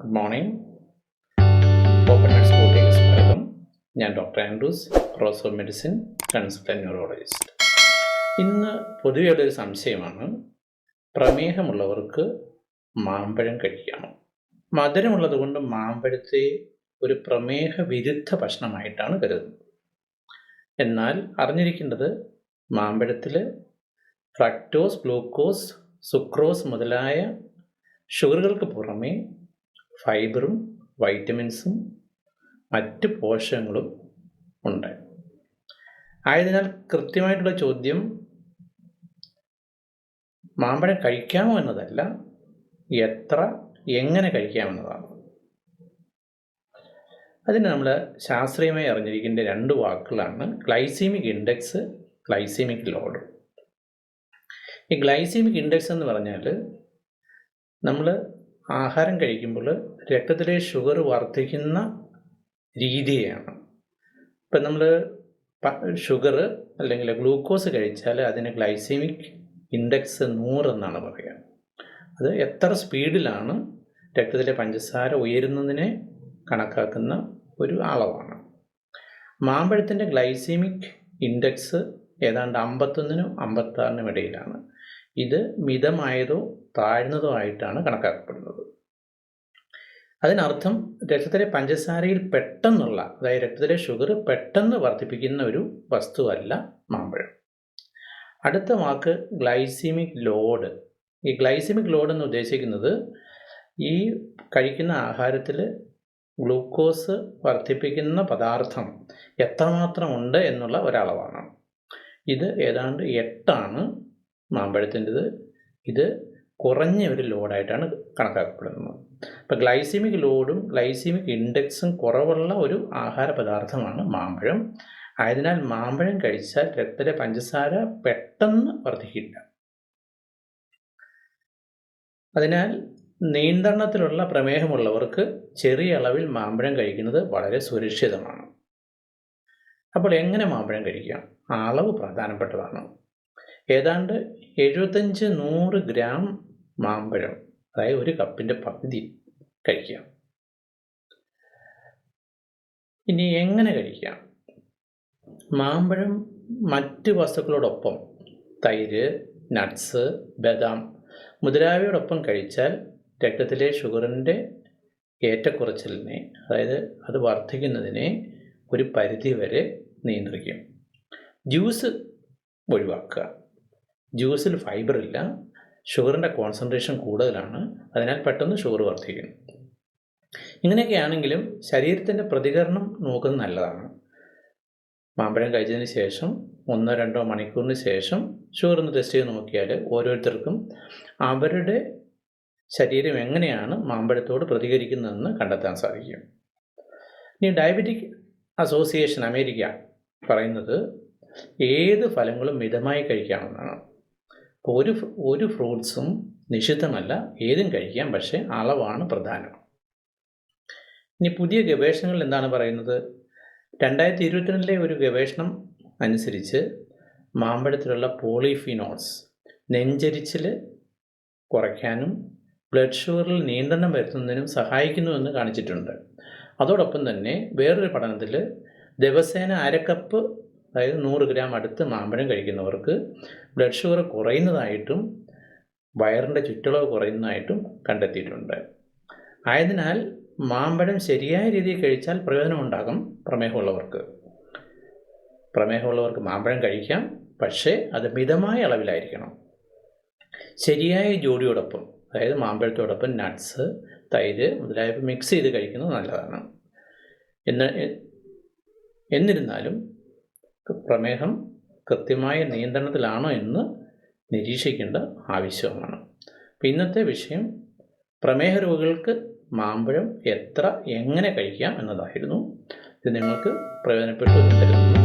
Good morning. Open heart സ്കൂളിലേക്ക് സ്വാഗതം. ഞാൻ doctor Andrews, professor of medicine, consultant neurologist. ഇന്ന് പൊതുവെയുള്ളൊരു സംശയമാണ്, പ്രമേഹമുള്ളവർക്ക് മാമ്പഴം കഴിക്കാമോ? മധുരമുള്ളത് കൊണ്ട് മാമ്പഴത്തെ ഒരു പ്രമേഹ വിരുദ്ധ ഭക്ഷണമായിട്ടാണ് കരുതുന്നത്. എന്നാൽ അറിഞ്ഞിരിക്കേണ്ടത്, മാമ്പഴത്തിൽ ഫ്രക്ടോസ്, ഗ്ലൂക്കോസ്, സുക്രോസ് മുതലായ ഷുഗറുകൾക്ക് പുറമേ ഫൈബറും വൈറ്റമിൻസും മറ്റ് പോഷകങ്ങളും ഉണ്ട്. ആയതിനാൽ കൃത്യമായിട്ടുള്ള ചോദ്യം മാമ്പഴം കഴിക്കാമോ എന്നതല്ല, എങ്ങനെ കഴിക്കാമെന്നതാണ്. അതിന് നമ്മൾ ശാസ്ത്രീയമായി അറിഞ്ഞിരിക്കേണ്ട രണ്ട് വാക്കുകളാണ് ഗ്ലൈസീമിക് ഇൻഡെക്സ്, ഗ്ലൈസീമിക് ലോഡ്. ഈ ഗ്ലൈസീമിക് ഇൻഡെക്സ് എന്ന് പറഞ്ഞാൽ, നമ്മൾ ആഹാരം കഴിക്കുമ്പോൾ രക്തത്തിലെ ഷുഗർ വർദ്ധിക്കുന്ന രീതിയാണ്. ഇപ്പം നമ്മൾ ഷുഗർ അല്ലെങ്കിൽ ഗ്ലൂക്കോസ് കഴിച്ചാൽ അതിന് ഗ്ലൈസീമിക് ഇൻഡെക്സ് 100 എന്നാണ് പറയുക. അത് എത്ര സ്പീഡിലാണ് രക്തത്തിലെ പഞ്ചസാര ഉയരുന്നതിനെ കണക്കാക്കുന്ന ഒരു അളവാണ്. മാമ്പഴത്തിൻ്റെ ഗ്ലൈസീമിക് ഇൻഡെക്സ് ഏതാണ്ട് 51നും 56നും ഇടയിലാണ്. ഇത് മിതമായതോ താഴ്ന്നതോ ആയിട്ടാണ് കണക്കാക്കപ്പെടുന്നത്. അതിനർത്ഥം രക്തത്തിലെ പഞ്ചസാരയിൽ പെട്ടെന്നുള്ള, അതായത് രക്തത്തിലെ ഷുഗർ പെട്ടെന്ന് വർദ്ധിപ്പിക്കുന്ന ഒരു വസ്തുവല്ല മാമ്പഴം. അടുത്ത വാക്ക് ഗ്ലൈസീമിക് ലോഡ്. ഈ ഗ്ലൈസീമിക് ലോഡ് എന്ന് ഉദ്ദേശിക്കുന്നത് ഈ കഴിക്കുന്ന ആഹാരത്തിൽ ഗ്ലൂക്കോസ് വർദ്ധിപ്പിക്കുന്ന പദാർത്ഥം എത്രമാത്രം ഉണ്ട് എന്നുള്ള ഒരളവാണ്. ഇത് ഏതാണ്ട് 8 മാമ്പഴത്തിൻ്റെത്. ഇത് കുറഞ്ഞ ഒരു ലോഡായിട്ടാണ് കണക്കാക്കപ്പെടുന്നത്. അപ്പോൾ ഗ്ലൈസീമിക് ലോഡും ഗ്ലൈസീമിക് ഇൻഡെക്സും കുറവുള്ള ഒരു ആഹാര പദാർത്ഥമാണ് മാമ്പഴം. ആയതിനാൽ മാമ്പഴം കഴിച്ചാൽ രക്തത്തിലെ പഞ്ചസാര പെട്ടെന്ന് വർദ്ധിക്കില്ല. അതിനാൽ നിയന്ത്രണത്തിലുള്ള പ്രമേഹമുള്ളവർക്ക് ചെറിയ അളവിൽ മാമ്പഴം കഴിക്കുന്നത് വളരെ സുരക്ഷിതമാണ്. അപ്പോൾ എങ്ങനെ മാമ്പഴം കഴിക്കാം? അളവ് പ്രധാനപ്പെട്ടതാണ്. ഏതാണ്ട് 75-100 ഗ്രാം മാമ്പഴം, അതായത് ഒരു കപ്പിൻ്റെ പകുതി കഴിക്കാം. ഇനി എങ്ങനെ കഴിക്കാം? മാമ്പഴം മറ്റ് വസ്തുക്കളോടൊപ്പം തൈര്, നട്ട്സ്, ബദാം മുതലായവയോടൊപ്പം കഴിച്ചാൽ രക്തത്തിലെ ഷുഗറിൻ്റെ ഏറ്റക്കുറച്ചിലിനെ, അതായത് അത് വർദ്ധിക്കുന്നതിനെ ഒരു പരിധിവരെ നിയന്ത്രിക്കും. ജ്യൂസ് ഒഴിവാക്കുക. ജ്യൂസിൽ ഫൈബറില്ല, ഷുഗറിൻ്റെ കോൺസെൻട്രേഷൻ കൂടുതലാണ്, അതിനാൽ പെട്ടെന്ന് ഷുഗർ വർദ്ധിക്കും. ഇങ്ങനെയൊക്കെ ആണെങ്കിലും ശരീരത്തിൻ്റെ പ്രതികരണം നോക്കുന്നത് നല്ലതാണ്. മാമ്പഴം കഴിച്ചതിന് ശേഷം 1-2 മണിക്കൂറിന് ശേഷം ഷുഗർ ഒന്ന് ടെസ്റ്റ് ചെയ്ത് നോക്കിയാൽ ഓരോരുത്തർക്കും അവരുടെ ശരീരം എങ്ങനെയാണ് മാമ്പഴത്തോട് പ്രതികരിക്കുന്നതെന്ന് കണ്ടെത്താൻ സാധിക്കും. ഇനി ഡയബറ്റിക് അസോസിയേഷൻ അമേരിക്ക പറയുന്നത് ഏത് ഫലങ്ങളും മിതമായി കഴിക്കാമെന്നാണ്. ഒരു ഫ്രൂട്ട്സും നിഷിദ്ധമല്ല, ഏതും കഴിക്കാം, പക്ഷേ അളവാണ് പ്രധാനം. ഇനി പുതിയ ഗവേഷണങ്ങൾ എന്താണ് പറയുന്നത്? 2022 ഒരു ഗവേഷണം അനുസരിച്ച് മാമ്പഴത്തിലുള്ള പോളിഫിനോൾസ് നെഞ്ചരിച്ചിൽ കുറയ്ക്കാനും ബ്ലഡ് ഷുഗറിൽ നിയന്ത്രണം വരുത്തുന്നതിനും സഹായിക്കുന്നുവെന്ന് കാണിച്ചിട്ടുണ്ട്. അതോടൊപ്പം തന്നെ വേറൊരു പഠനത്തിൽ ദിവസേന 1/2 കപ്പ്, അതായത് 100 ഗ്രാം അടുത്ത് മാമ്പഴം കഴിക്കുന്നവർക്ക് ബ്ലഡ് ഷുഗർ കുറയുന്നതായിട്ടും വയറിൻ്റെ ചുറ്റളവ് കുറയുന്നതായിട്ടും കണ്ടെത്തിയിട്ടുണ്ട്. ആയതിനാൽ മാമ്പഴം ശരിയായ രീതിയിൽ കഴിച്ചാൽ പ്രയോജനമുണ്ടാകും. പ്രമേഹമുള്ളവർക്ക് മാമ്പഴം കഴിക്കാം, പക്ഷേ അത് മിതമായ അളവിലായിരിക്കണം. ശരിയായ ജോഡിയോടൊപ്പം, അതായത് മാമ്പഴത്തോടൊപ്പം നട്ട്സ്, തൈര് മുതലായവ മിക്സ് ചെയ്ത് കഴിക്കുന്നത് നല്ലതാണ്. എന്നിരുന്നാലും പ്രമേഹം കൃത്യമായ നിയന്ത്രണത്തിലാണോ എന്ന് നിരീക്ഷിക്കേണ്ട ആവശ്യമാണ്. ഇന്നത്തെ വിഷയം പ്രമേഹ രോഗികൾക്ക് മാമ്പഴം എങ്ങനെ കഴിക്കാം എന്നതായിരുന്നു. ഇത് നിങ്ങൾക്ക് പ്രയോജനപ്പെട്ടു എന്ന് കരുതുന്നു.